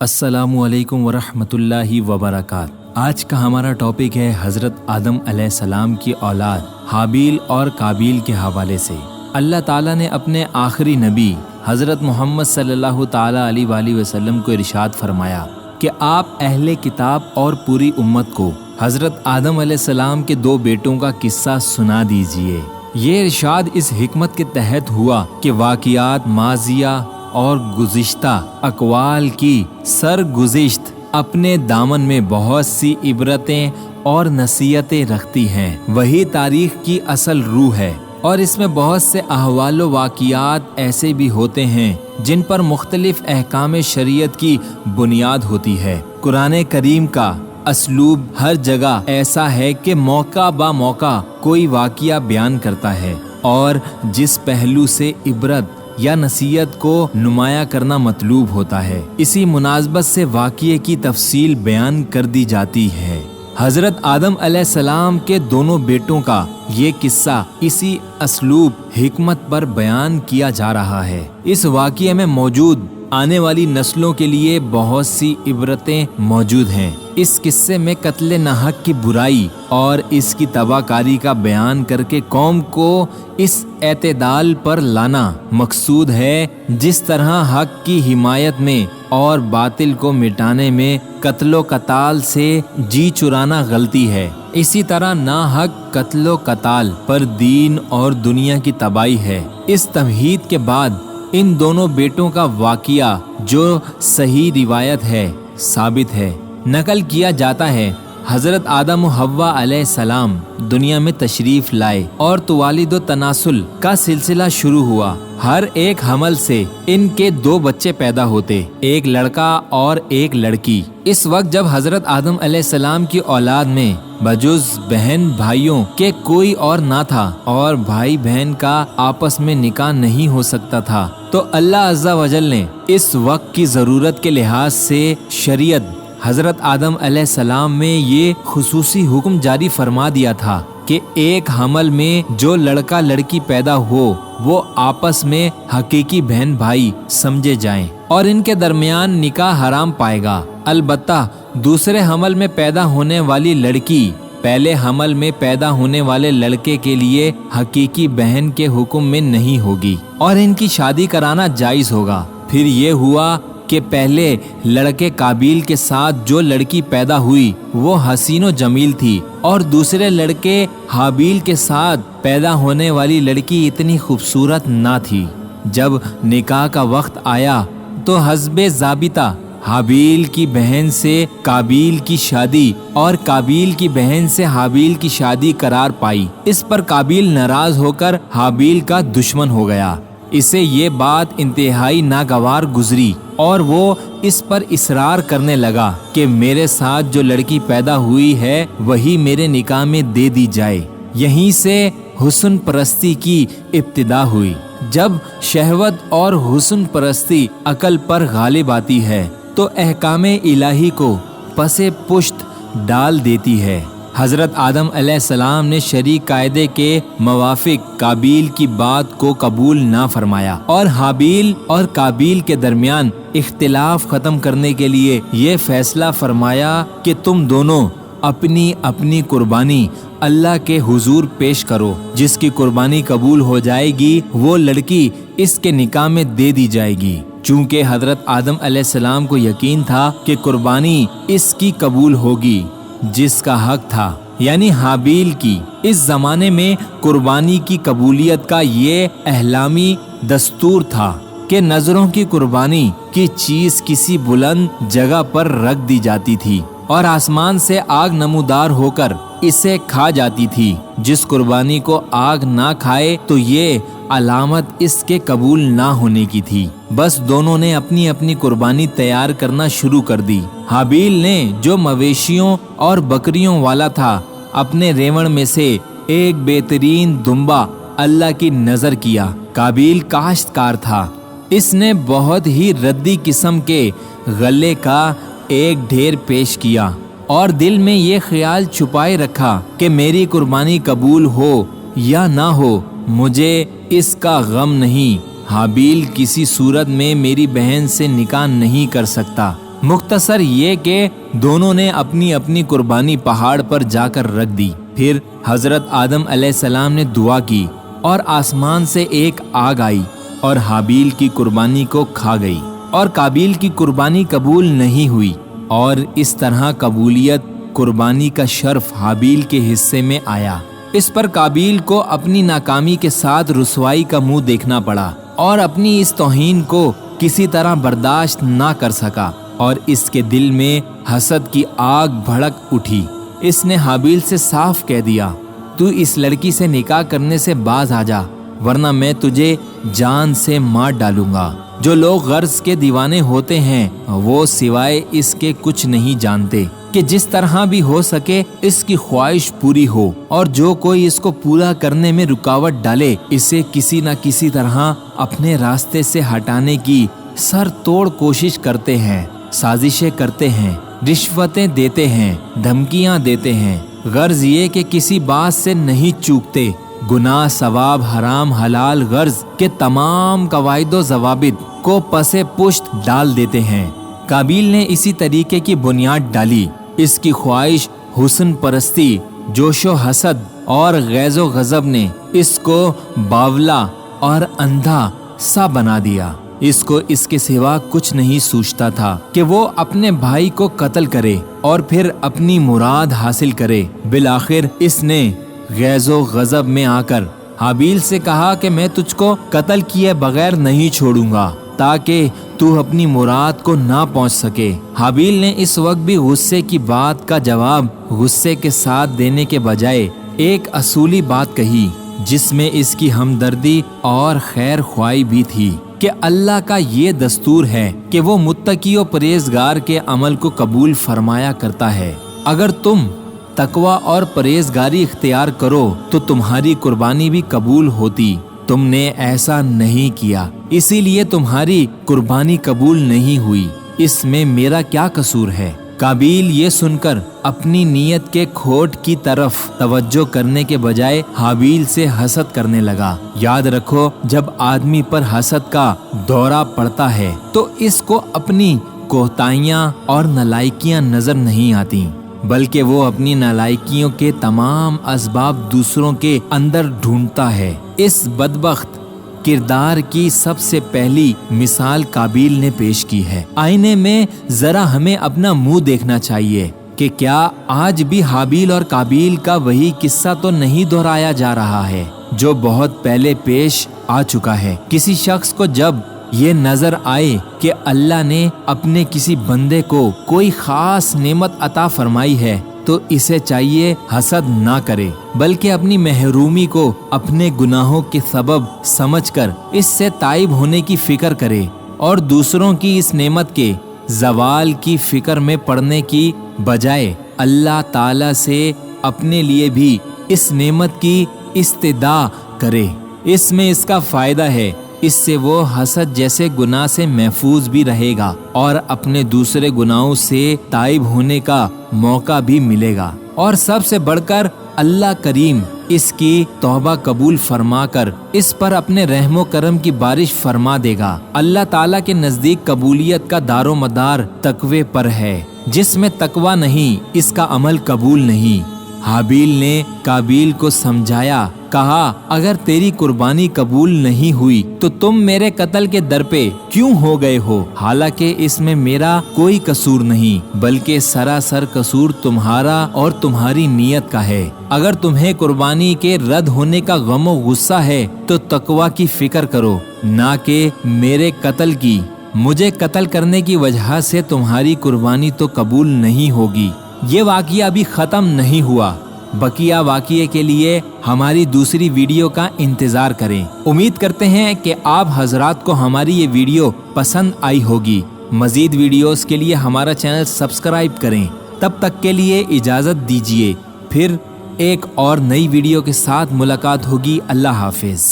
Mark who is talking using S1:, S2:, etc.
S1: السلام علیکم ورحمۃ اللہ وبرکاتہ۔ آج کا ہمارا ٹاپک ہے حضرت آدم علیہ السلام کی اولاد حابیل اور قابیل کے حوالے سے۔ اللہ تعالیٰ نے اپنے آخری نبی حضرت محمد صلی اللہ تعالیٰ علیہ وآلہ وسلم کو ارشاد فرمایا کہ آپ اہل کتاب اور پوری امت کو حضرت آدم علیہ السلام کے 2 بیٹوں کا قصہ سنا دیجئے۔ یہ ارشاد اس حکمت کے تحت ہوا کہ واقعات ماضیہ اور گزشتہ اقوال کی سرگزشت اپنے دامن میں بہت سی عبرتیں اور نصیحتیں رکھتی ہیں۔ وہی تاریخ کی اصل روح ہے، اور اس میں بہت سے احوال و واقعات ایسے بھی ہوتے ہیں جن پر مختلف احکام شریعت کی بنیاد ہوتی ہے۔ قرآن کریم کا اسلوب ہر جگہ ایسا ہے کہ موقع با موقع کوئی واقعہ بیان کرتا ہے، اور جس پہلو سے عبرت یا نصیحت کو نمایاں کرنا مطلوب ہوتا ہے، اسی مناسبت سے واقعے کی تفصیل بیان کر دی جاتی ہے۔ حضرت آدم علیہ السلام کے دونوں بیٹوں کا یہ قصہ اسی اسلوب حکمت پر بیان کیا جا رہا ہے۔ اس واقعے میں موجود آنے والی نسلوں کے لیے بہت سی عبرتیں موجود ہیں۔ اس قصے میں قتل ناحق کی برائی اور اس کی تباہ کاری کا بیان کر کے قوم کو اس اعتدال پر لانا مقصود ہے۔ جس طرح حق کی حمایت میں اور باطل کو مٹانے میں قتل و قتال سے جی چرانا غلطی ہے، اسی طرح ناحق قتل و قتال پر دین اور دنیا کی تباہی ہے۔ اس تمہید کے بعد ان دونوں بیٹوں کا واقعہ جو صحیح روایت ہے ثابت ہے، نقل کیا جاتا ہے۔ حضرت آدم و حوا علیہ السلام دنیا میں تشریف لائے اور توالد و تناسل کا سلسلہ شروع ہوا۔ ہر ایک حمل سے ان کے 2 بچے پیدا ہوتے، ایک لڑکا اور ایک لڑکی۔ اس وقت جب حضرت آدم علیہ السلام کی اولاد میں بجز بہن بھائیوں کے کوئی اور نہ تھا، اور بھائی بہن کا آپس میں نکاح نہیں ہو سکتا تھا، تو اللہ عز و جل نے اس وقت کی ضرورت کے لحاظ سے شریعت حضرت آدم علیہ السلام میں یہ خصوصی حکم جاری فرما دیا تھا کہ ایک حمل میں جو لڑکا لڑکی پیدا ہو وہ آپس میں حقیقی بہن بھائی سمجھے جائیں، اور ان کے درمیان نکاح حرام پائے گا۔ البتہ دوسرے حمل میں پیدا ہونے والی لڑکی پہلے حمل میں پیدا ہونے والے لڑکے کے لیے حقیقی بہن کے حکم میں نہیں ہوگی، اور ان کی شادی کرانا جائز ہوگا۔ پھر یہ ہوا کہ پہلے لڑکے قابیل کے ساتھ جو لڑکی پیدا ہوئی وہ حسین و جمیل تھی، اور دوسرے لڑکے حابیل کے ساتھ پیدا ہونے والی لڑکی اتنی خوبصورت نہ تھی۔ جب نکاح کا وقت آیا تو حسب ضابطہ حابیل کی بہن سے قابیل کی شادی اور قابیل کی بہن سے حابیل کی شادی قرار پائی۔ اس پر قابیل ناراض ہو کر حابیل کا دشمن ہو گیا۔ اسے یہ بات انتہائی ناگوار گزری، اور وہ اس پر اصرار کرنے لگا کہ میرے ساتھ جو لڑکی پیدا ہوئی ہے وہی میرے نکاح میں دے دی جائے۔ یہیں سے حسن پرستی کی ابتدا ہوئی۔ جب شہوت اور حسن پرستی عقل پر غالب آتی ہے تو احکام الہی کو پس پشت ڈال دیتی ہے۔ حضرت آدم علیہ السلام نے شرعی قاعدے کے موافق قابیل کی بات کو قبول نہ فرمایا، اور حابیل اور قابیل کے درمیان اختلاف ختم کرنے کے لیے یہ فیصلہ فرمایا کہ تم دونوں اپنی اپنی قربانی اللہ کے حضور پیش کرو۔ جس کی قربانی قبول ہو جائے گی وہ لڑکی اس کے نکاح میں دے دی جائے گی۔ چونکہ حضرت آدم علیہ السلام کو یقین تھا کہ قربانی اس کی قبول ہوگی جس کا حق تھا، یعنی حابیل کی۔ اس زمانے میں قربانی کی قبولیت کا یہ اعلامی دستور تھا کہ نظروں کی قربانی کی چیز کسی بلند جگہ پر رکھ دی جاتی تھی، اور آسمان سے آگ نمودار ہو کر اسے کھا جاتی تھی۔ جس قربانی کو آگ نہ کھائے تو یہ علامت اس کے قبول نہ ہونے کی تھی۔ بس دونوں نے اپنی اپنی قربانی تیار کرنا شروع کر دی۔ حابیل نے جو مویشیوں اور بکریوں والا تھا، اپنے ریوڑ میں سے ایک بہترین دمبا اللہ کی نظر کیا۔ قابیل کاشتکار تھا، اس نے بہت ہی ردی قسم کے غلے کا ایک ڈھیر پیش کیا، اور دل میں یہ خیال چھپائے رکھا کہ میری قربانی قبول ہو یا نہ ہو مجھے اس کا غم نہیں۔ حابیل کسی صورت میں میری بہن سے نکاح نہیں کر سکتا، مختصر یہ کہ دونوں نے اپنی اپنی قربانی پہاڑ پر جا کر رکھ دی۔ پھر حضرت آدم علیہ السلام نے دعا کی اور آسمان سے ایک آگ آئی اور حابیل کی قربانی کو کھا گئی، اور قابیل کی قربانی قبول نہیں ہوئی، اور اس طرح قبولیت قربانی کا شرف حابیل کے حصے میں آیا۔ اس پر قابیل کو اپنی ناکامی کے ساتھ رسوائی کا منہ دیکھنا پڑا اور اپنی اس توہین کو کسی طرح برداشت نہ کر سکا، اور اس کے دل میں حسد کی آگ بھڑک اٹھی۔ اس نے حابیل سے صاف کہہ دیا، تو اس لڑکی سے نکاح کرنے سے باز آ جا، ورنہ میں تجھے جان سے مار ڈالوں گا۔ جو لوگ غرض کے دیوانے ہوتے ہیں وہ سوائے اس کے کچھ نہیں جانتے کہ جس طرح بھی ہو سکے اس کی خواہش پوری ہو، اور جو کوئی اس کو پورا کرنے میں رکاوٹ ڈالے اسے کسی نہ کسی طرح اپنے راستے سے ہٹانے کی سر توڑ کوشش کرتے ہیں، سازشیں کرتے ہیں، رشوتیں دیتے ہیں، دھمکیاں دیتے ہیں، غرض یہ کہ کسی بات سے نہیں چوکتے، گناہ ثواب حرام حلال غرض کے تمام قواعد و ضوابط کو پس پشت ڈال دیتے ہیں۔ قابیل نے اسی طریقے کی بنیاد ڈالی۔ اس کی خواہش حسن پرستی، جوش و حسد اور غیظ و غضب نے اس کو باولا اور اندھا سا بنا دیا۔ اس کو اس کے سوا کچھ نہیں سوچتا تھا کہ وہ اپنے بھائی کو قتل کرے اور پھر اپنی مراد حاصل کرے۔ بالآخر اس نے غیظ و غضب میں آ کر حابیل سے کہا کہ میں تجھ کو قتل کیے بغیر نہیں چھوڑوں گا تاکہ تو اپنی مراد کو نہ پہنچ سکے۔ حابیل نے اس وقت بھی غصے کی بات کا جواب غصے کے ساتھ دینے کے بجائے ایک اصولی بات کہی جس میں اس کی ہمدردی اور خیر خواہی بھی تھی کہ اللہ کا یہ دستور ہے کہ وہ متقی و پرہیزگار کے عمل کو قبول فرمایا کرتا ہے۔ اگر تم تقوی اور پرہیزگاری اختیار کرو تو تمہاری قربانی بھی قبول ہوتی۔ تم نے ایسا نہیں کیا، اسی لیے تمہاری قربانی قبول نہیں ہوئی۔ اس میں میرا کیا قصور ہے؟ قابیل یہ سن کر اپنی نیت کے کھوٹ کی طرف توجہ کرنے کے بجائے حابیل سے حسد کرنے لگا۔ یاد رکھو، جب آدمی پر حسد کا دورہ پڑتا ہے تو اس کو اپنی کوتاہیاں اور نالائکیاں نظر نہیں آتی، بلکہ وہ اپنی نالائکیوں کے تمام اسباب دوسروں کے اندر ڈھونڈتا ہے۔ اس بدبخت کردار کی سب سے پہلی مثال قابیل نے پیش کی ہے۔ آئینے میں ذرا ہمیں اپنا منہ دیکھنا چاہیے کہ کیا آج بھی حابیل اور قابیل کا وہی قصہ تو نہیں دہرایا جا رہا ہے جو بہت پہلے پیش آ چکا ہے۔ کسی شخص کو جب یہ نظر آئے کہ اللہ نے اپنے کسی بندے کو کوئی خاص نعمت عطا فرمائی ہے تو اسے چاہیے حسد نہ کرے، بلکہ اپنی محرومی کو اپنے گناہوں کے سبب سمجھ کر اس سے تائب ہونے کی فکر کرے، اور دوسروں کی اس نعمت کے زوال کی فکر میں پڑنے کی بجائے اللہ تعالی سے اپنے لیے بھی اس نعمت کی استدعا کرے۔ اس میں اس کا فائدہ ہے، اس سے وہ حسد جیسے گناہ سے محفوظ بھی رہے گا اور اپنے دوسرے گناہوں سے تائب ہونے کا موقع بھی ملے گا، اور سب سے بڑھ کر اللہ کریم اس کی توبہ قبول فرما کر اس پر اپنے رحم و کرم کی بارش فرما دے گا۔ اللہ تعالیٰ کے نزدیک قبولیت کا دار و مدار تقوی پر ہے، جس میں تقوی نہیں اس کا عمل قبول نہیں۔ حابیل نے قابیل کو سمجھایا، کہا اگر تیری قربانی قبول نہیں ہوئی تو تم میرے قتل کے در پہ کیوں ہو گئے ہو؟ حالانکہ اس میں میرا کوئی قصور نہیں، بلکہ سراسر قصور تمہارا اور تمہاری نیت کا ہے۔ اگر تمہیں قربانی کے رد ہونے کا غم و غصہ ہے تو تقوی کی فکر کرو، نہ کہ میرے قتل کی۔ مجھے قتل کرنے کی وجہ سے تمہاری قربانی تو قبول نہیں ہوگی۔ یہ واقعہ ابھی ختم نہیں ہوا، بقیہ واقعے کے لیے ہماری دوسری ویڈیو کا انتظار کریں۔ امید کرتے ہیں کہ آپ حضرات کو ہماری یہ ویڈیو پسند آئی ہوگی۔ مزید ویڈیوز کے لیے ہمارا چینل سبسکرائب کریں۔ تب تک کے لیے اجازت دیجیے، پھر ایک اور نئی ویڈیو کے ساتھ ملاقات ہوگی۔ اللہ حافظ۔